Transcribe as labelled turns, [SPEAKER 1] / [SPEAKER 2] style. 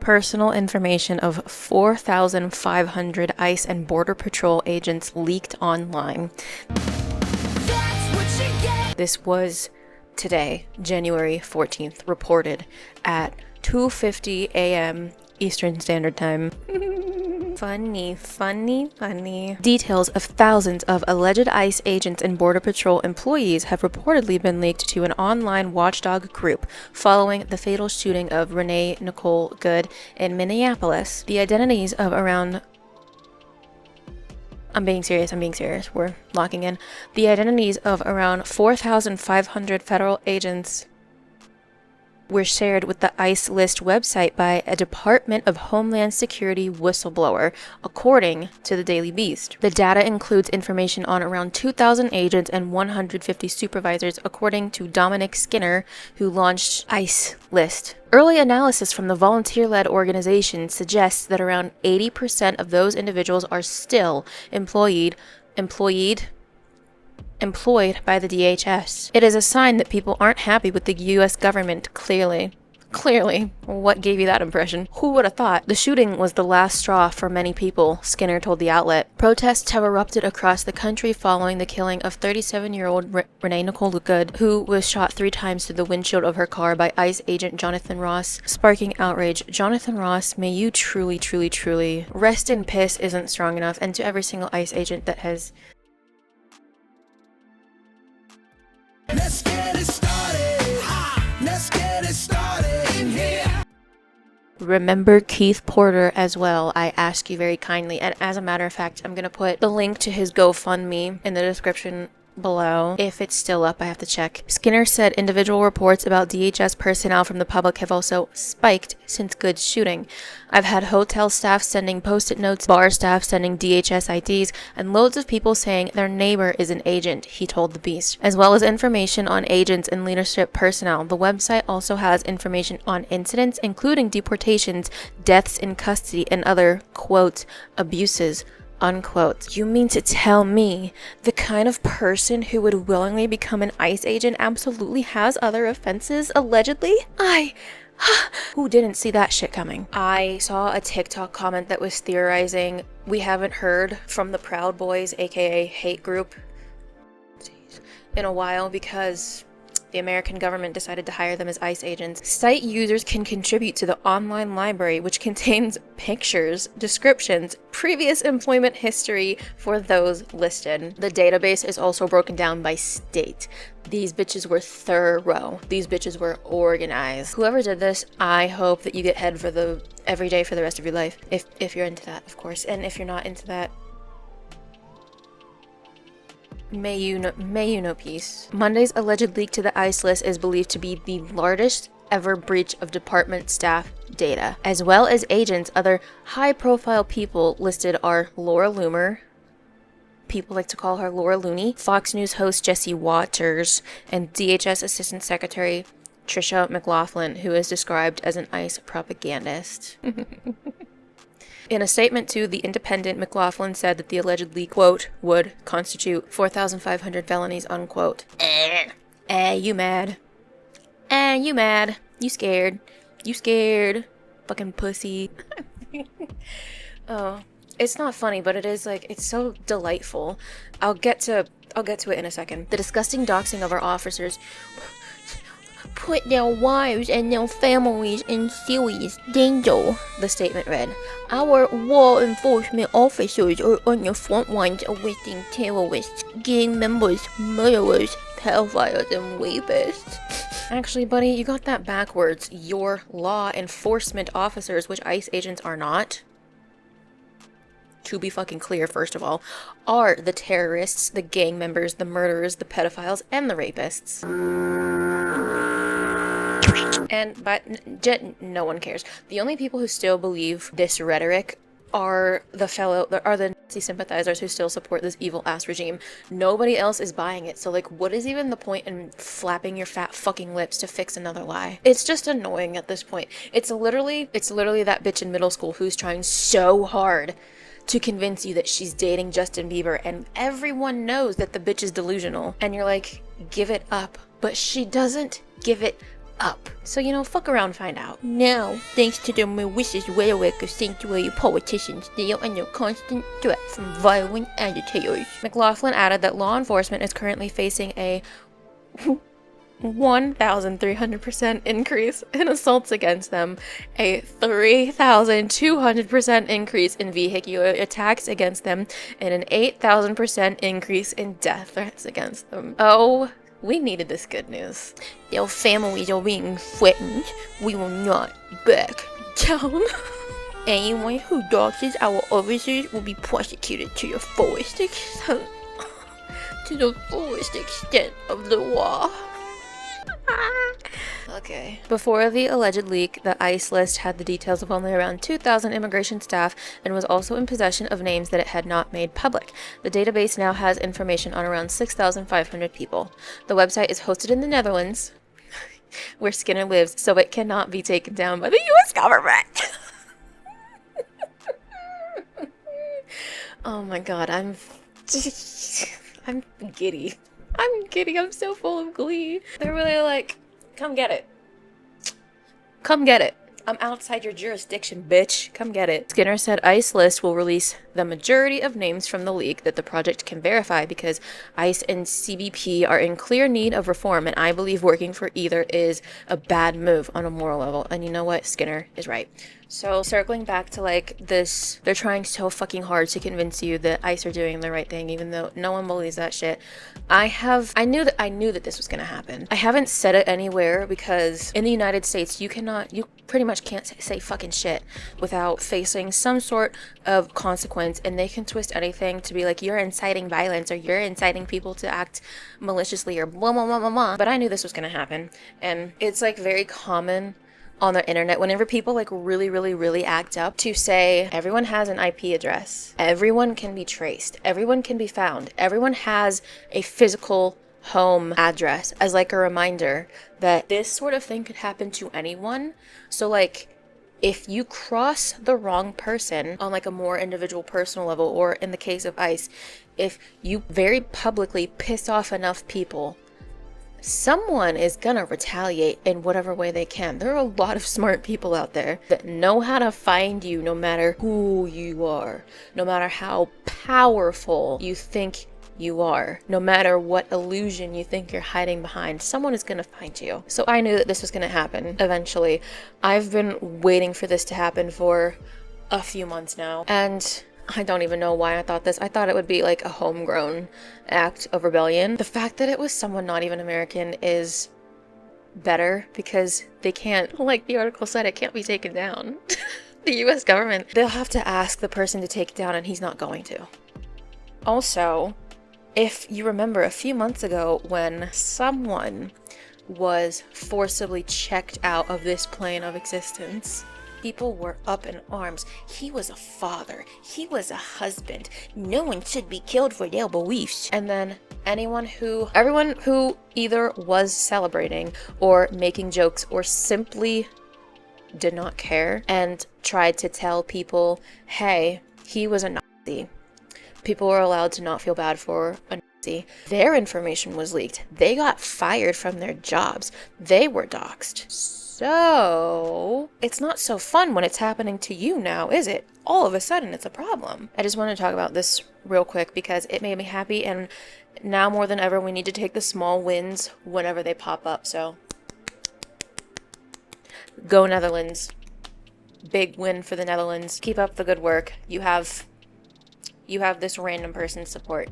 [SPEAKER 1] Personal information of 4,500 ICE and Border Patrol agents leaked online. This was today, January 14th, reported at 2:50 a.m. Eastern Standard Time. Funny. Details of thousands of alleged ICE agents and Border Patrol employees have reportedly been leaked to an online watchdog group following the fatal shooting of Renee Nicole Good in Minneapolis. The identities of around... I'm being serious. We're locking in. The identities of around 4,500 federal agents were shared with the ICE List website by a Department of Homeland Security whistleblower, according to the Daily Beast. The data includes information on around 2,000 agents and 150 supervisors, according to Dominic Skinner, who launched ICE List. Early analysis from the volunteer-led organization suggests that around 80% of those individuals are still employed by the DHS. It is a sign that people aren't happy with the US government, clearly. What gave you that impression? Who would have thought? The shooting was the last straw for many people, Skinner told the outlet. Protests have erupted across the country following the killing of 37-year-old Renee Nicole Good, who was shot 3 times through the windshield of her car by ICE agent Jonathan Ross, sparking outrage. Jonathan Ross, may you truly rest in piss isn't strong enough, and to every single ICE agent that has... Let's get it started. Let's get it started in here. Remember Keith Porter as well, I ask you very kindly. And as a matter of fact, I'm going to put the link to his GoFundMe in the description below. If it's still up, I have to check. Skinner said individual reports about DHS personnel from the public have also spiked since Good's shooting. I've had hotel staff sending post-it notes, bar staff sending DHS IDs, and loads of people saying their neighbor is an agent, he told the Beast. As well as information on agents and leadership personnel, the website also has information on incidents, including deportations, deaths in custody, and other, quote, abuses, unquote. You mean to tell me the kind of person who would willingly become an ICE agent absolutely has other offenses, allegedly? Who didn't see that shit coming? I saw a TikTok comment that was theorizing we haven't heard from the Proud Boys, aka hate group, in a while because the American government decided to hire them as ICE agents. Site users can contribute to the online library, which contains pictures, descriptions, previous employment history for those listed. The database is also broken down by state. These bitches were thorough. These bitches were organized. Whoever did this, I hope that you get head for the every day for the rest of your life. If you're into that, of course. And if you're not into that, May you know peace. Monday's alleged leak to the ICE List is believed to be the largest ever breach of department staff data. As well as agents, other high-profile people listed are Laura Loomer, people like to call her Laura Looney, Fox News host Jesse Waters, and DHS Assistant Secretary Tricia McLaughlin, who is described as an ICE propagandist. In a statement to The Independent, McLaughlin said that the alleged leak, quote, would constitute 4,500 felonies, unquote. You mad? You mad? You scared? You scared? Fucking pussy. Oh, it's not funny, but it is like, it's so delightful. I'll get to it in a second. The disgusting doxing of our officers put their wives and their families in serious danger, the statement read. Our law enforcement officers are on the front lines arresting terrorists, gang members, murderers, pedophiles, and rapists. Actually, buddy, you got that backwards. Your law enforcement officers, which ICE agents are not, to be fucking clear, first of all, are the terrorists, the gang members, the murderers, the pedophiles, and the rapists. But no one cares. The only people who still believe this rhetoric are the Nazi sympathizers who still support this evil ass regime. Nobody else is buying it. So like, what is even the point in flapping your fat fucking lips to fix another lie? It's just annoying at this point. It's literally that bitch in middle school who's trying so hard to convince you that she's dating Justin Bieber, and everyone knows that the bitch is delusional, and you're like, give it up. But she doesn't give it up. So, fuck around and find out. Now, thanks to the malicious rhetoric of sanctuary politicians, they are under constant threat from violent agitators. McLaughlin added that law enforcement is currently facing a 1,300% increase in assaults against them, a 3,200% increase in vehicular attacks against them, and an 8,000% increase in death threats against them. Oh, we needed this good news. Their families are being threatened. We will not back down. Anyone who doxes our officers will be prosecuted to the fullest extent. To the fullest extent of the law. Okay. Before the alleged leak, the ICE list had the details of only around 2,000 immigration staff and was also in possession of names that it had not made public. The database now has information on around 6,500 people. The website is hosted in the Netherlands, where Skinner lives, so it cannot be taken down by the U.S. government. Oh my god, I'm giddy. I'm giddy. I'm so full of glee. They're really like, come get it. Come get it. I'm outside your jurisdiction, bitch. Come get it. Skinner said ICE list will release the majority of names from the leak that the project can verify because ICE and CBP are in clear need of reform, and I believe working for either is a bad move on a moral level. And you know what? Skinner is right. So circling back to like this, they're trying so fucking hard to convince you that ICE are doing the right thing, even though no one believes that shit. I knew that this was gonna happen. I haven't said it anywhere because in the United States, you pretty much can't say fucking shit without facing some sort of consequence, and they can twist anything to be like, you're inciting violence or you're inciting people to act maliciously or blah, blah, blah, blah, blah. But I knew this was gonna happen, and it's like very common on their internet whenever people like really act up to say everyone has an IP address, everyone can be traced, everyone can be found, everyone has a physical home address as like a reminder that this sort of thing could happen to anyone. So like if you cross the wrong person on like a more individual personal level, or in the case of ICE, if you very publicly piss off enough people, someone is gonna retaliate in whatever way they can. There are a lot of smart people out there that know how to find you no matter who you are, no matter how powerful you think you are, no matter what illusion you think you're hiding behind. Someone is gonna find you. So I knew that this was gonna happen eventually. I've been waiting for this to happen for a few months now, and I don't even know why I thought this. I thought it would be like a homegrown act of rebellion. The fact that it was someone not even American is better because they can't, like the article said, it can't be taken down. The US government, they'll have to ask the person to take it down, and he's not going to. Also, if you remember a few months ago when someone was forcibly checked out of this plane of existence, people were up in arms. He was a father. He was a husband. No one should be killed for their beliefs. And then everyone who either was celebrating or making jokes or simply did not care and tried to tell people, hey, he was a Nazi. People were allowed to not feel bad for a Nazi. Their information was leaked. They got fired from their jobs. They were doxxed. So it's not so fun when it's happening to you now, is it? All of a sudden it's a problem. I just want to talk about this real quick because it made me happy, and now more than ever we need to take the small wins whenever they pop up. So go Netherlands. Big win for the Netherlands. Keep up the good work. You have this random person's support.